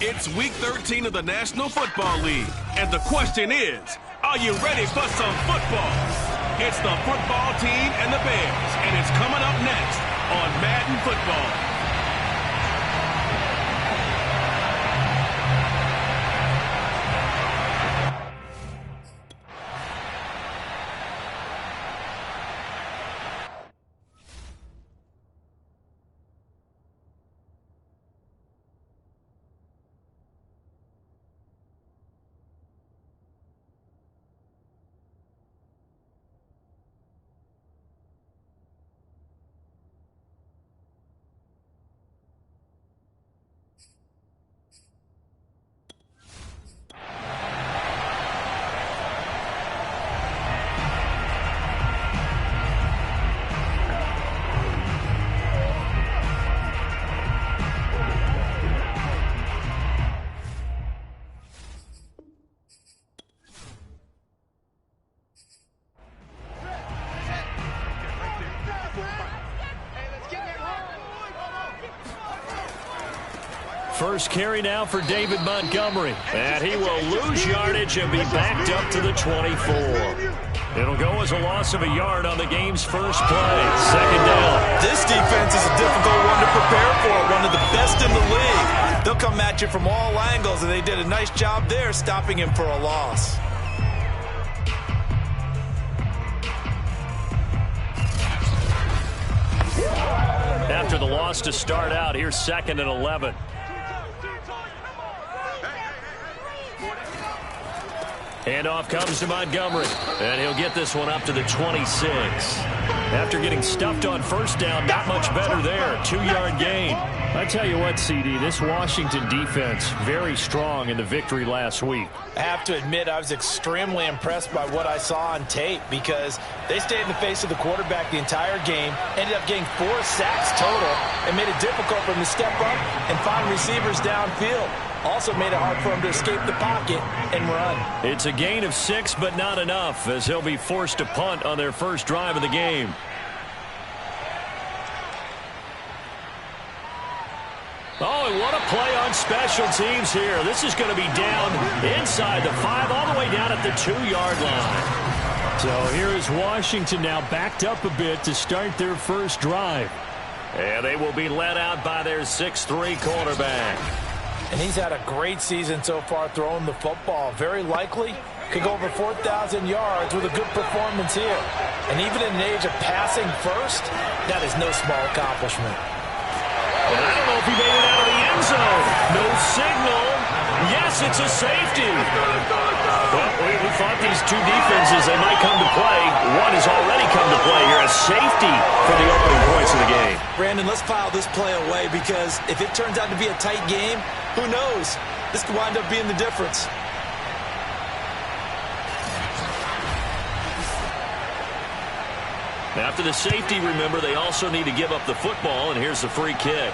It's Week 13 of the National Football League, and the question is, are you ready for some football? It's the football team and the Bears, and it's coming up next on Madden Football. First carry now for David Montgomery. And he will lose yardage and be backed up to the 24. It'll go as a loss of a yard on the game's first play. Second down. This defense is a difficult one to prepare for, one of the best in the league. They'll come at you from all angles, and they did a nice job there stopping him for a loss. After the loss to start out, here's 2nd and 11. Handoff comes to Montgomery, and he'll get this one up to the 26. After getting stuffed on first down, not much better there. 2-yard gain. I tell you what, CD, this Washington defense, very strong in the victory last week. I have to admit, I was extremely impressed by what I saw on tape because they stayed in the face of the quarterback the entire game, ended up getting 4 sacks total, and made it difficult for him to step up and find receivers downfield. Also made it hard for him to escape the pocket and run. It's a gain of 6, but not enough, as he'll be forced to punt on their first drive of the game. Oh, and what a play on special teams here. This is going to be down inside the 5, all the way down at the 2-yard line. So here is Washington now backed up a bit to start their first drive. And they will be led out by their 6'3" quarterback. And he's had a great season so far throwing the football. Very likely could go over 4,000 yards with a good performance here. And even in an age of passing first, that is no small accomplishment. And I don't know if he made it out of the end end zone. No signal. Yes, it's a safety. Well, we thought these two defenses, they might come to play. One has already come to play here. A safety for the opening points of the game. Brandon, let's file this play away because if it turns out to be a tight game, who knows? This could wind up being the difference. After the safety, remember, they also need to give up the football, and here's the free kick.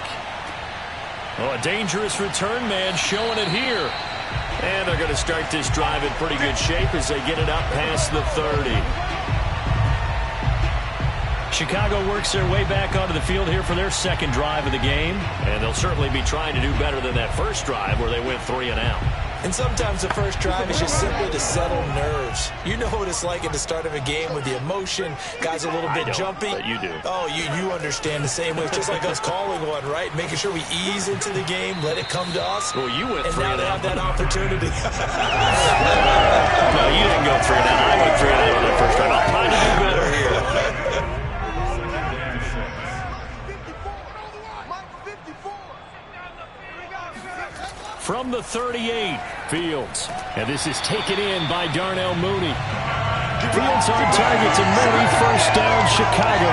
Oh, a dangerous return man showing it here. And they're going to start this drive in pretty good shape as they get it up past the 30. Chicago works their way back onto the field here for their second drive of the game. And they'll certainly be trying to do better than that first drive where they went 3 and out. And sometimes the first drive is just simply to settle nerves. You know what it's like at the start of a game with the emotion. Guys a little bit jumpy. But you do. Oh, you understand the same way. It's just like us calling one, right? Making sure we ease into the game, let it come to us. Well, you went 3 and out. And now they have that opportunity. No, you didn't go 3 and out. I went 3 and out on that first drive. I'll try to do better here. From the 38, Fields. And this is taken in by Darnell Mooney. Fields on target to Mooney. First down, Chicago.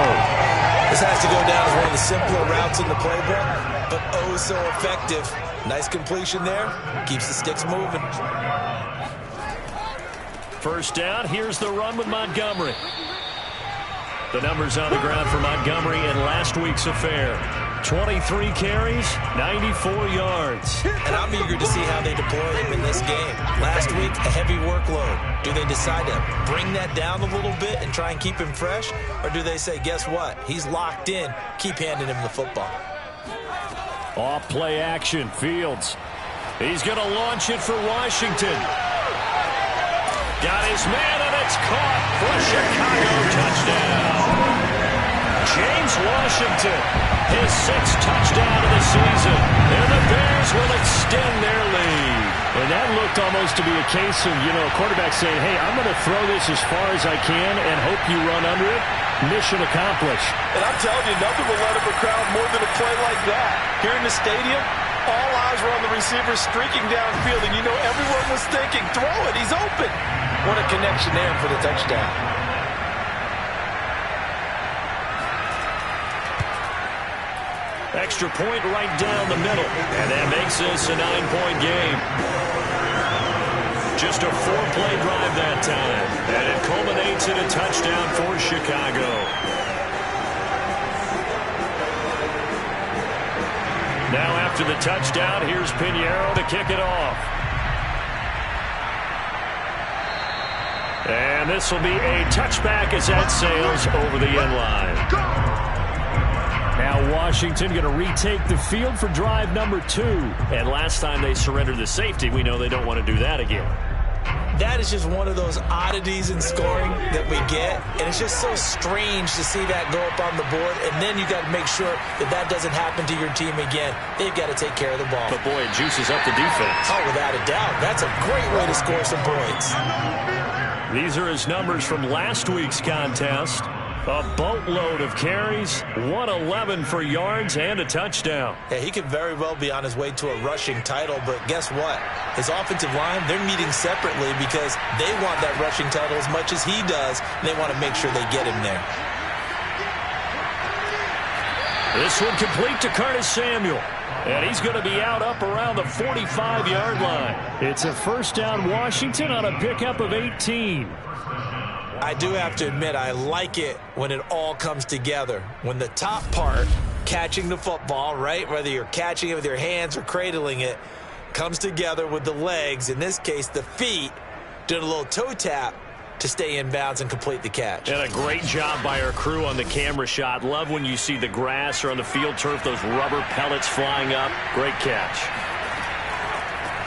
This has to go down as one of the simpler routes in the playbook, but oh so effective. Nice completion there. Keeps the sticks moving. First down, here's the run with Montgomery. The numbers on the ground for Montgomery in last week's affair. 23 carries, 94 yards. And I'm eager to see how they deploy him in this game. Last week, a heavy workload. Do they decide to bring that down a little bit and try and keep him fresh? Or do they say, guess what? He's locked in. Keep handing him the football. Off play action, Fields. He's going to launch it for Washington. Got his man, and it's caught for a Chicago touchdown. James Washington, his 6th touchdown of the season. And the Bears will extend their lead. And that looked almost to be a case of, a quarterback saying, hey, I'm going to throw this as far as I can and hope you run under it. Mission accomplished. And I'm telling you, nothing will let up a crowd more than a play like that. Here in the stadium, all eyes were on the receiver streaking downfield, and everyone was thinking, throw it, he's open. What a connection there for the touchdown. Extra point right down the middle. And that makes this a 9-point game. Just a 4-play drive that time. And it culminates in a touchdown for Chicago. Now after the touchdown, here's Pinheiro to kick it off. And this will be a touchback as that sails over the end line. Now Washington going to retake the field for drive number 2. And last time they surrendered the safety, we know they don't want to do that again. That is just one of those oddities in scoring that we get. And it's just so strange to see that go up on the board. And then you got to make sure that doesn't happen to your team again. They've got to take care of the ball. But boy, it juices up the defense. Oh, without a doubt. That's a great way to score some points. These are his numbers from last week's contest. A boatload of carries, 111 for yards, and a touchdown. Yeah, he could very well be on his way to a rushing title, but guess what? His offensive line, they're meeting separately because they want that rushing title as much as he does, and they want to make sure they get him there. This one complete to Curtis Samuel. And he's going to be out up around the 45-yard line. It's a first down Washington on a pickup of 18. I do have to admit, I like it when it all comes together. When the top part, catching the football, right, whether you're catching it with your hands or cradling it, comes together with the legs, in this case the feet, doing a little toe tap to stay in bounds and complete the catch. And a great job by our crew on the camera shot. Love when you see the grass or on the field turf, those rubber pellets flying up. Great catch.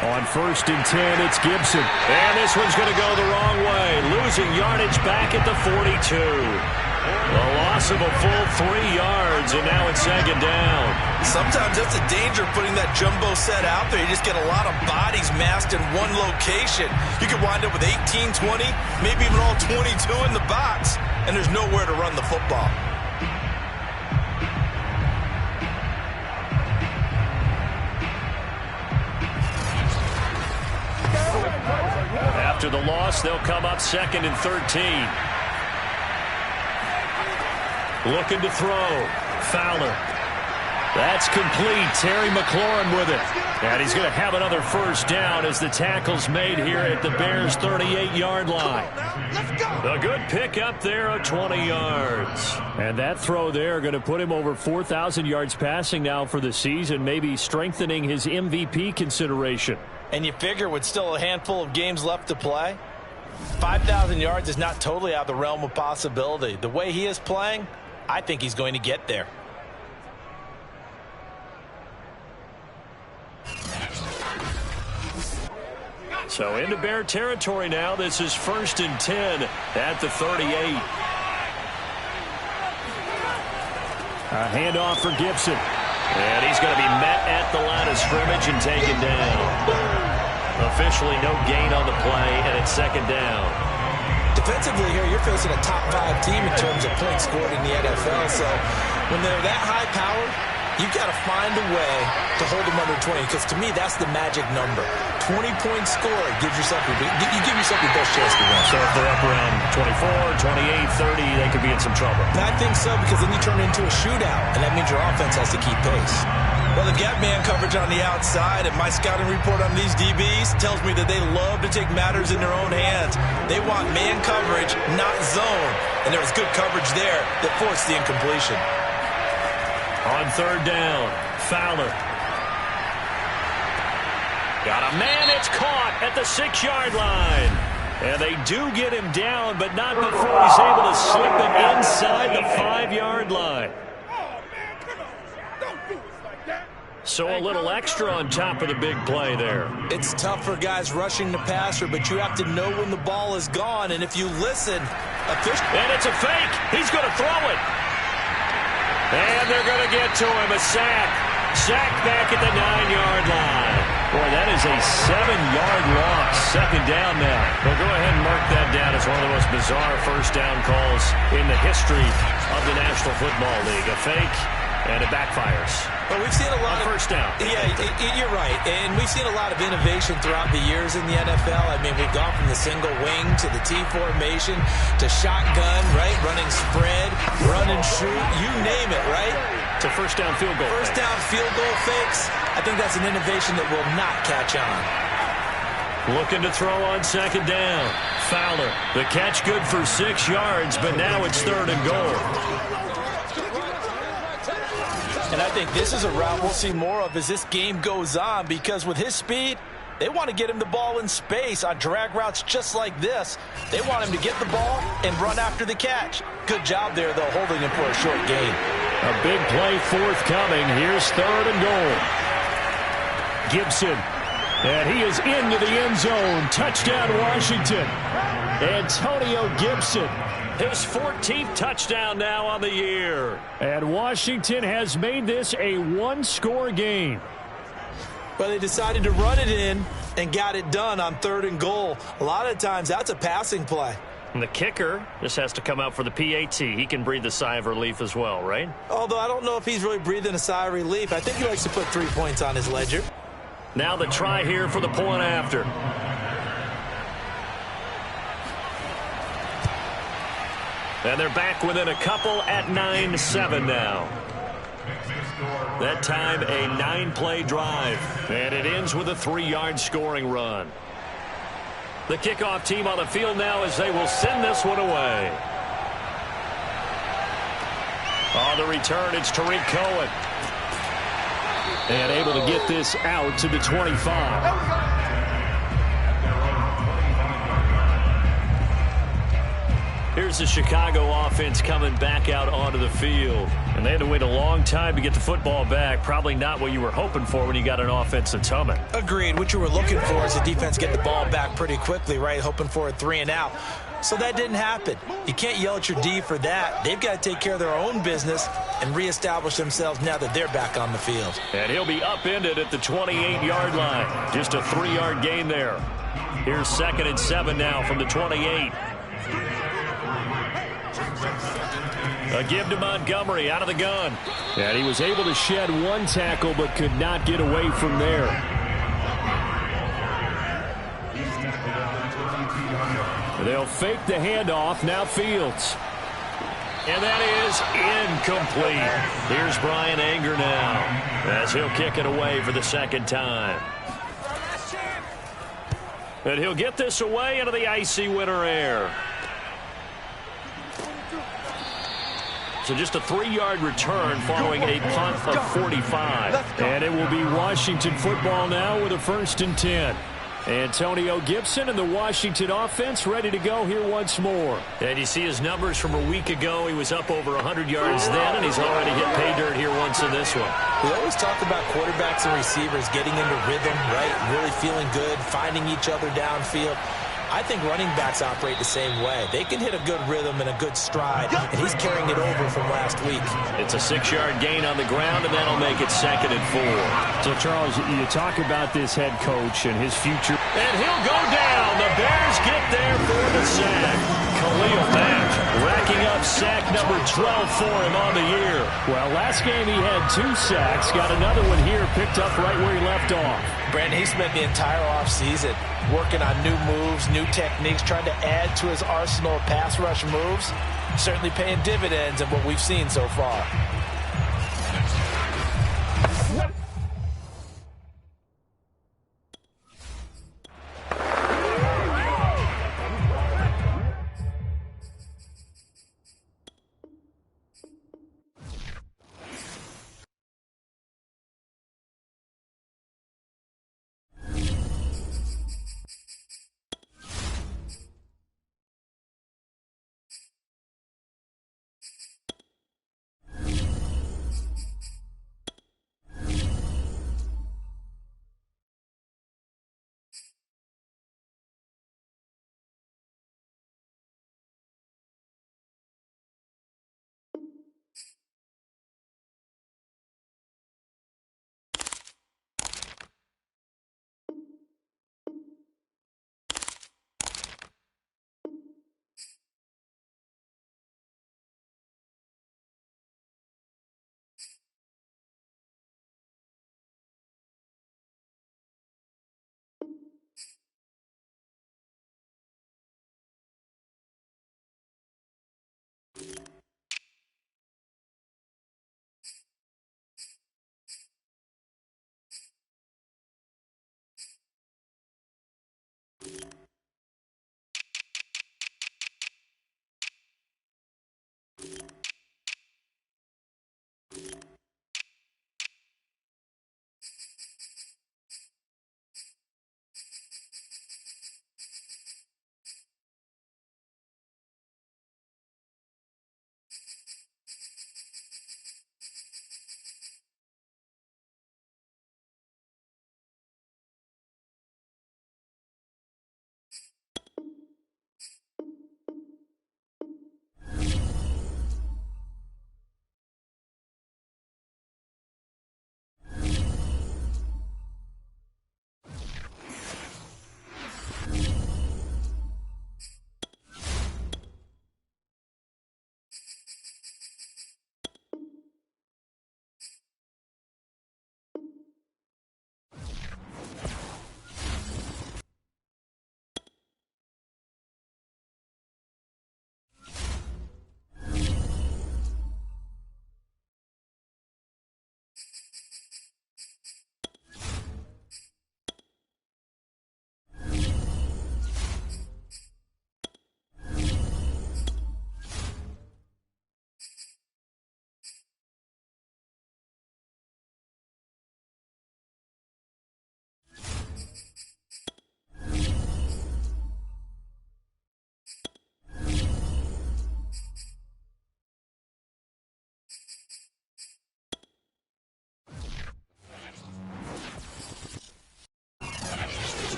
On 1st and 10, it's Gibson. And this one's going to go the wrong way. Losing yardage back at the 42. A loss of a full 3 yards, and now it's 2nd down. Sometimes that's the danger of putting that jumbo set out there. You just get a lot of bodies massed in one location. You could wind up with 18, 20, maybe even all 22 in the box, and there's nowhere to run the football. After the loss, they'll come up 2nd and 13. Looking to throw. Fowler. That's complete. Terry McLaurin with it. And he's going to have another first down as the tackle's made here at the Bears' 38-yard line. A good pick up there of 20 yards. And that throw there going to put him over 4,000 yards passing now for the season, maybe strengthening his MVP consideration. And you figure with still a handful of games left to play, 5,000 yards is not totally out of the realm of possibility. The way he is playing, I think he's going to get there. So into Bear territory now. This is 1st and 10 at the 38. A handoff for Gibson. And he's going to be met at the line of scrimmage and taken down. Officially no gain on the play, and it's 2nd down. Defensively here, you're facing a top 5 team in terms of points scored in the NFL. So when they're that high-powered, you've got to find a way to hold them under 20, because to me, that's the magic number. 20 points scored gives yourself your best chance to win. So if they're up around 24, 28, 30, they could be in some trouble. And I think so, because then you turn it into a shootout, and that means your offense has to keep pace. Well, they've got man coverage on the outside, and my scouting report on these DBs tells me that they love to take matters in their own hands. They want man coverage, not zone. And there was good coverage there that forced the incompletion. On 3rd down, Fowler. Got a man, it's caught at the 6-yard line. And they do get him down, but not before he's able to slip it inside the 5-yard line. So a little extra on top of the big play there. It's tough for guys rushing the passer, but you have to know when the ball is gone. And if you listen, and it's a fake. He's going to throw it. And they're going to get to him. A sack. Sack back at the 9-yard line. Boy, that is a 7-yard loss. 2nd down now. Well, go ahead and mark that down as one of the most bizarre first down calls in the history of the National Football League. A fake, and it backfires. Well, we've seen a lot of first down. Yeah, you're right. And we've seen a lot of innovation throughout the years in the NFL. I mean, we've gone from the single wing to the T formation to shotgun, right? Running spread, run and shoot, you name it, right? To first down field goal. First down field goal fakes. I think that's an innovation that will not catch on. Looking to throw on 2nd down. Fowler. The catch good for 6 yards, but now it's 3rd and goal. And I think this is a route we'll see more of as this game goes on, because with his speed, they want to get him the ball in space on drag routes just like this. They want him to get the ball and run after the catch. Good job there, though, holding him for a short gain. A big play forthcoming. Here's 3rd and goal. Gibson. And he is into the end zone. Touchdown, Washington. Antonio Gibson. His 14th touchdown now on the year. And Washington has made this a one-score game. But they decided to run it in and got it done on 3rd and goal. A lot of times that's a passing play. And the kicker just has to come out for the PAT. He can breathe a sigh of relief as well, right? Although I don't know if he's really breathing a sigh of relief. I think he likes to put 3 points on his ledger. Now the try here for the point after. And they're back within a couple at 9-7 now. That time a 9-play drive. And it ends with a 3-yard scoring run. The kickoff team on the field now as they will send this one away. On the return, it's Tariq Cohen. And able to get this out to the 25. Here's the Chicago offense coming back out onto the field. And they had to wait a long time to get the football back. Probably not what you were hoping for when you got an offense that's humming. Agreed. What you were looking for is the defense get the ball back pretty quickly, right? Hoping for a 3 and out. So that didn't happen. You can't yell at your D for that. They've got to take care of their own business and reestablish themselves now that they're back on the field. And he'll be upended at the 28-yard line. Just a 3-yard gain there. Here's 2nd and 7 now from the 28. A give to Montgomery out of the gun. And he was able to shed 1 tackle but could not get away from there. They'll fake the handoff. Now Fields. And that is incomplete. Here's Bryan Anger now as he'll kick it away for the second time. And he'll get this away into the icy winter air. So just a 3-yard return following a punt of 45. And it will be Washington football now with a 1st and 10. Antonio Gibson and the Washington offense ready to go here once more. And you see his numbers from a week ago. He was up over 100 yards then, and he's already hit pay dirt here once in this one. We always talk about quarterbacks and receivers getting into rhythm, right? Really feeling good, finding each other downfield. I think running backs operate the same way. They can hit a good rhythm and a good stride, and he's carrying it over from last week. It's a 6-yard gain on the ground, and that'll make it 2nd and 4. So, Charles, you talk about this head coach and his future. And he'll go down. The Bears get there for the sack. Khalil Mack racking up sack number 12 for him on the year. Well, last game he had 2 sacks. Got another one here, picked up right where he left off. Brandon, he spent the entire offseason working on new moves, new techniques, trying to add to his arsenal of pass rush moves. Certainly paying dividends in what we've seen so far.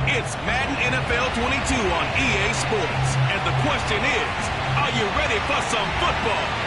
It's Madden NFL 22 on EA Sports. And the question is, are you ready for some football?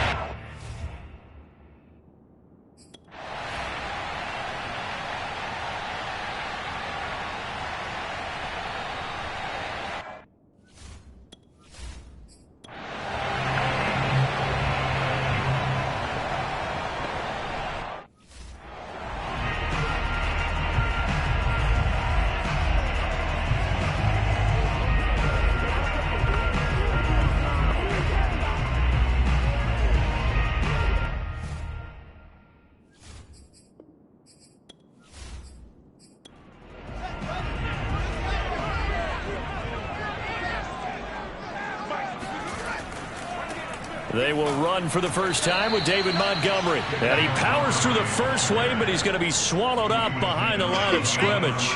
They will run for the first time with David Montgomery. And he powers through the first lane, but he's going to be swallowed up behind the line of scrimmage.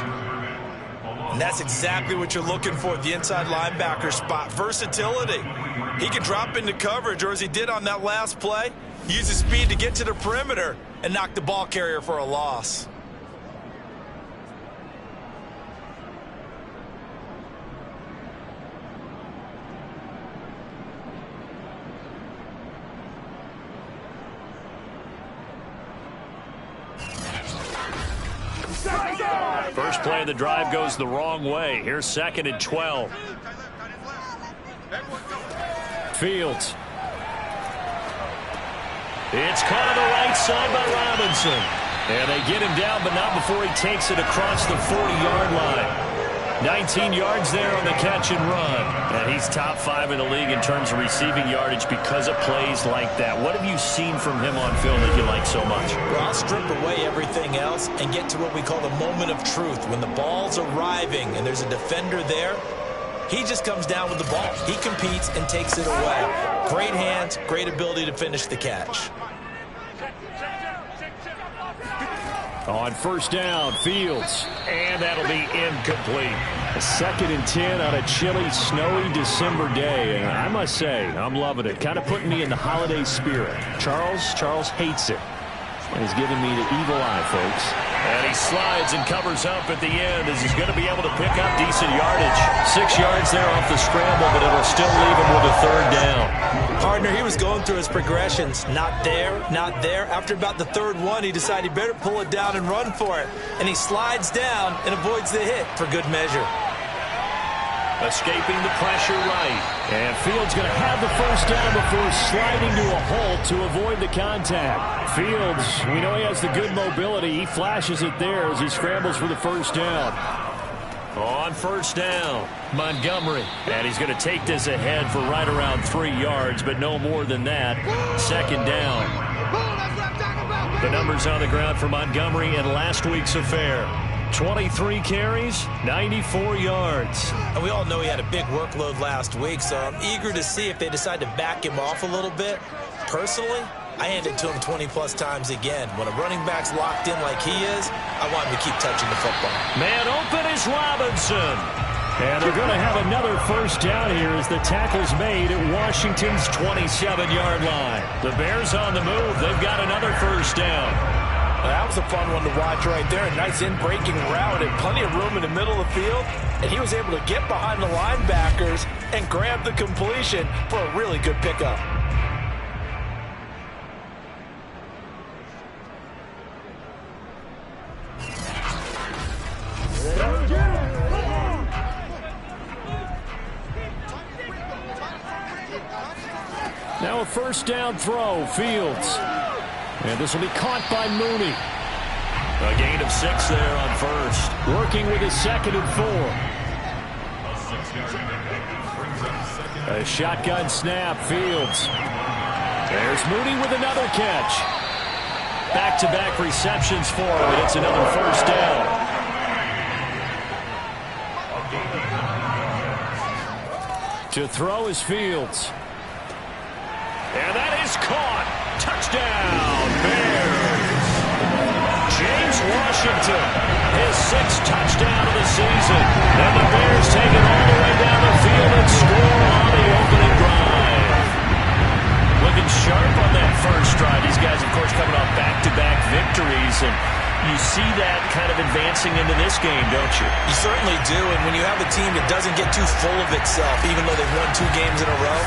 And that's exactly what you're looking for, the inside linebacker spot. Versatility. He can drop into coverage, or as he did on that last play, use his speed to get to the perimeter and knock the ball carrier for a loss. First play of the drive goes the wrong way. Here's 2nd and 12. Fields. It's caught on the right side by Robinson. And they get him down, but not before he takes it across the 40-yard line. 19 yards there on the catch and run. And he's top 5 in the league in terms of receiving yardage because of plays like that. What have you seen from him on film that you like so much? Well, I'll strip away everything else and get to what we call the moment of truth. When the ball's arriving and there's a defender there, he just comes down with the ball. He competes and takes it away. Great hands, great ability to finish the catch. On first down, Fields. And that'll be incomplete. A 2nd and 10 on a chilly, snowy December day. And I must say, I'm loving it. Kind of putting me in the holiday spirit. Charles hates it. And he's giving me the evil eye, folks. And he slides and covers up at the end as he's going to be able to pick up decent yardage. 6 yards there off the scramble, but it'll still leave him with a 3rd down. Partner, he was going through his progressions. Not there, not there. After about the 3rd one, he decided he better pull it down and run for it. And he slides down and avoids the hit for good measure. Escaping the pressure right. And Fields going to have the first down before sliding to a hole to avoid the contact. Fields, we know he has the good mobility. He flashes it there as he scrambles for the first down. On first down, Montgomery. And he's going to take this ahead for right around 3 yards, but no more than that. 2nd down. The numbers on the ground for Montgomery in last week's affair. 23 carries, 94 yards. And we all know he had a big workload last week, so I'm eager to see if they decide to back him off a little bit. Personally, I hand it to him 20-plus times again. When a running back's locked in like he is, I want him to keep touching the football. Man open is Robinson. And they're going to have another first down here as the tackle's made at Washington's 27-yard line. The Bears on the move. They've got another first down. That was a fun one to watch right there. A nice in-breaking route and plenty of room in the middle of the field. And he was able to get behind the linebackers and grab the completion for a really good pickup. Now a first down throw, Fields. And this will be caught by Mooney. A gain of 6 there on first. Working with his 2nd and 4. A shotgun snap, Fields. There's Mooney with another catch. Back-to-back receptions for him, and it's another first down. To throw is Fields. And that is caught. Touchdown, Bears. James Washington, his 6th touchdown of the season. And the Bears take it all the way down the field and score on the opening drive. Looking sharp on that first drive. These guys, of course, coming off back-to-back victories. And you see that kind of advancing into this game, don't you? You certainly do. And when you have a team that doesn't get too full of itself, even though they've won 2 games in a row,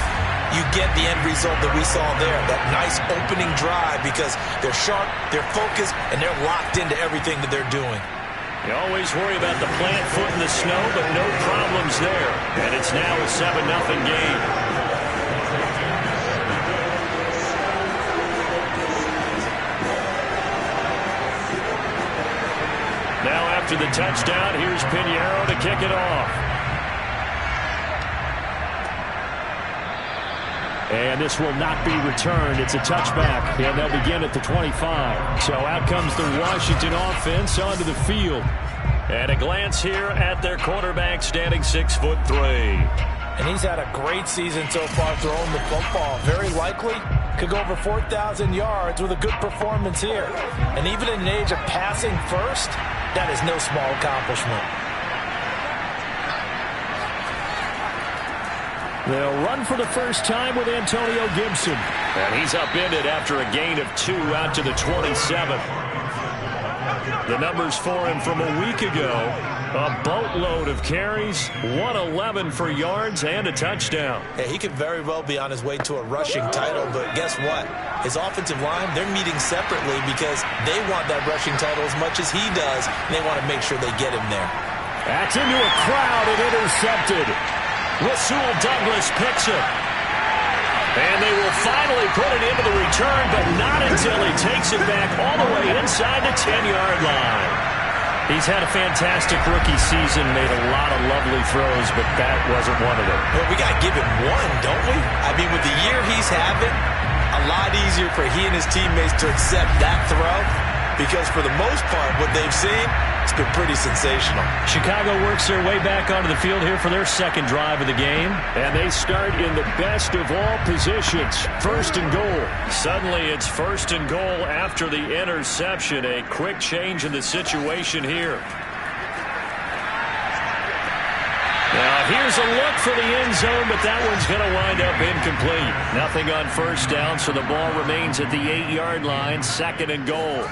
you get the end result that we saw there, that nice opening drive, because they're sharp, they're focused, and they're locked into everything that they're doing. You always worry about the plant foot in the snow, but no problems there. And it's now a 7-0 game. Now after the touchdown, here's Pinheiro to kick it off. And this will not be returned. It's a touchback, and they'll begin at the 25. So out comes the Washington offense onto the field. And a glance here at their quarterback, standing 6'3". And he's had a great season so far throwing the football. Very likely could go over 4,000 yards with a good performance here. And even in an age of passing first, that is no small accomplishment. They'll run for the first time with Antonio Gibson. And he's upended after a gain of 2 out to the 27. The numbers for him from a week ago, a boatload of carries, 111 for yards and a touchdown. Yeah, he could very well be on his way to a rushing title, but guess what? His offensive line, they're meeting separately because they want that rushing title as much as he does, and they want to make sure they get him there. That's into a crowd and intercepted. Rasul Douglas picks it. And they will finally put it into the return, but not until he takes it back all the way inside the 10-yard line. He's had a fantastic rookie season, made a lot of lovely throws, but that wasn't one of them. Well, we got to give him one, don't we? I mean, with the year he's having, a lot easier for he and his teammates to accept that throw because for the most part, what they've seen, it's been pretty sensational. Chicago works their way back onto the field here for their second drive of the game. And they start in the best of all positions, first and goal. Suddenly it's first and goal after the interception. A quick change in the situation here. Now here's a look for the end zone, but that one's going to wind up incomplete. Nothing on first down, so the ball remains at the 8-yard line, second and goal.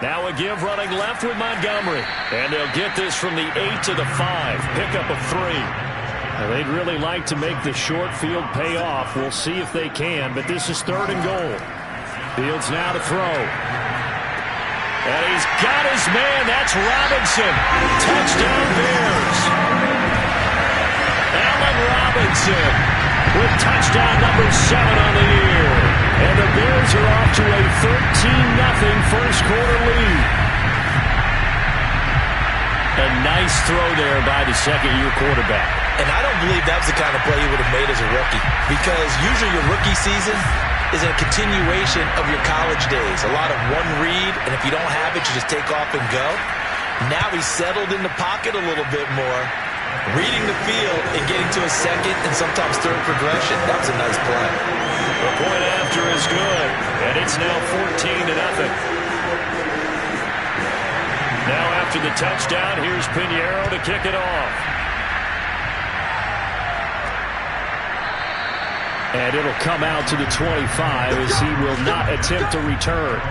Now a give running left with Montgomery. And they'll get this from the 8 to the 5. Pickup of 3. Now, they'd really like to make the short field pay off. We'll see if they can, but this is third and goal. Fields now to throw. And he's got his man. That's Robinson. Touchdown Bears. Allen Robinson with touchdown number 7 on the year. And the Bears are off to a 13-0 first quarter lead. A nice throw there by the second-year quarterback. And I don't believe that was the kind of play he would have made as a rookie because usually your rookie season is a continuation of your college days. A lot of one read, and if you don't have it, you just take off and go. Now he's settled in the pocket a little bit more, reading the field and getting to a second and sometimes third progression. That was a nice play. The point after is good, and it's now 14-0. Now after the touchdown, here's Pinheiro to kick it off. And it'll come out to the 25 as he will not attempt to return.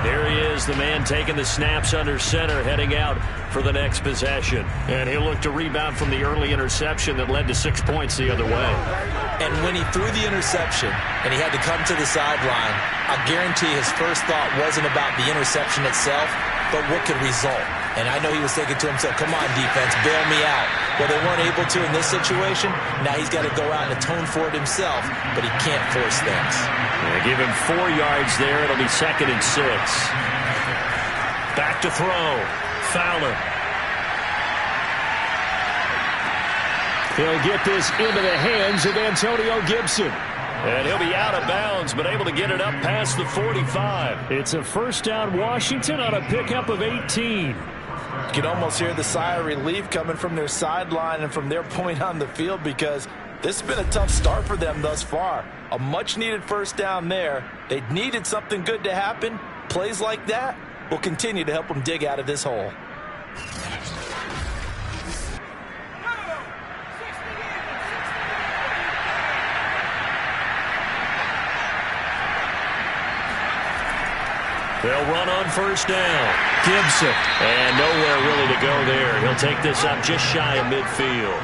There he is, the man taking the snaps under center, heading out for the next possession. And he'll look to rebound from the early interception that led to 6 points the other way. And when he threw the interception and he had to come to the sideline, I guarantee his first thought wasn't about the interception itself, but what could result. And I know he was thinking to himself, come on, defense, bail me out. Well, they weren't able to in this situation. Now he's got to go out and atone for it himself, but he can't force things. They give him 4 yards there. It'll be 2nd and 6. Back to throw. Fowler. He'll get this into the hands of Antonio Gibson. And he'll be out of bounds, but able to get it up past the 45. It's a first down Washington on a pickup of 18. You can almost hear the sigh of relief coming from their sideline and from their point on the field because this has been a tough start for them thus far. A much-needed first down there. They needed something good to happen. Plays like that will continue to help them dig out of this hole. They'll run on first down. Gibson. And nowhere really to go there. He'll take this up just shy of midfield.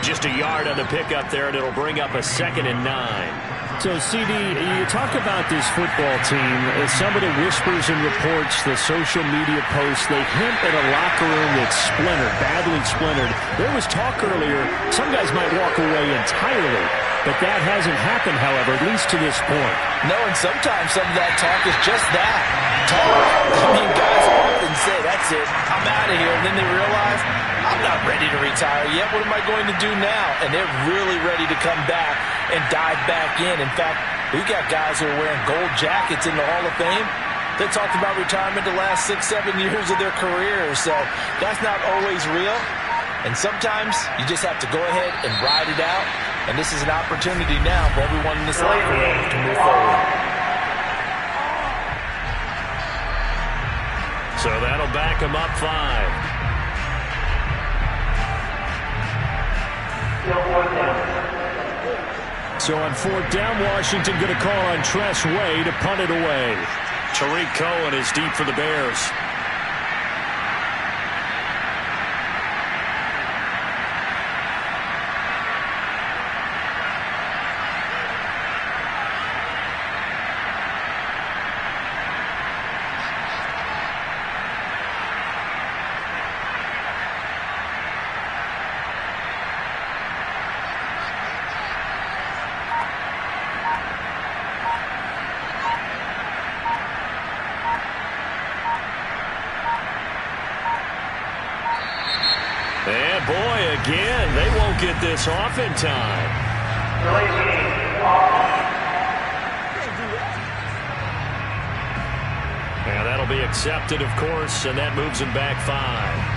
Just a yard on the pickup there, and it'll bring up a 2nd and 9. So, CD, you talk about this football team. As somebody whispers and reports the social media posts, they hint at a locker room that's splintered, badly splintered. There was talk earlier, some guys might walk away entirely. But that hasn't happened, however, at least to this point. No, and sometimes some of that talk is just that. Talk. I mean, guys often say, that's it, I'm out of here. And then they realize, I'm not ready to retire yet. What am I going to do now? And they're really ready to come back and dive back in. In fact, we've got guys who are wearing gold jackets in the Hall of Fame. They talked about retirement the last 6-7 years of their careers. So that's not always real. And sometimes you just have to go ahead and ride it out. And this is an opportunity now for everyone in this locker room to move forward. So that'll back him up 5. So on 4th down, Washington going to call on Tress Way to punt it away. Tariq Cohen is deep for the Bears. And boy, again, they won't get this off in time. And that'll be accepted, of course, and that moves him back 5.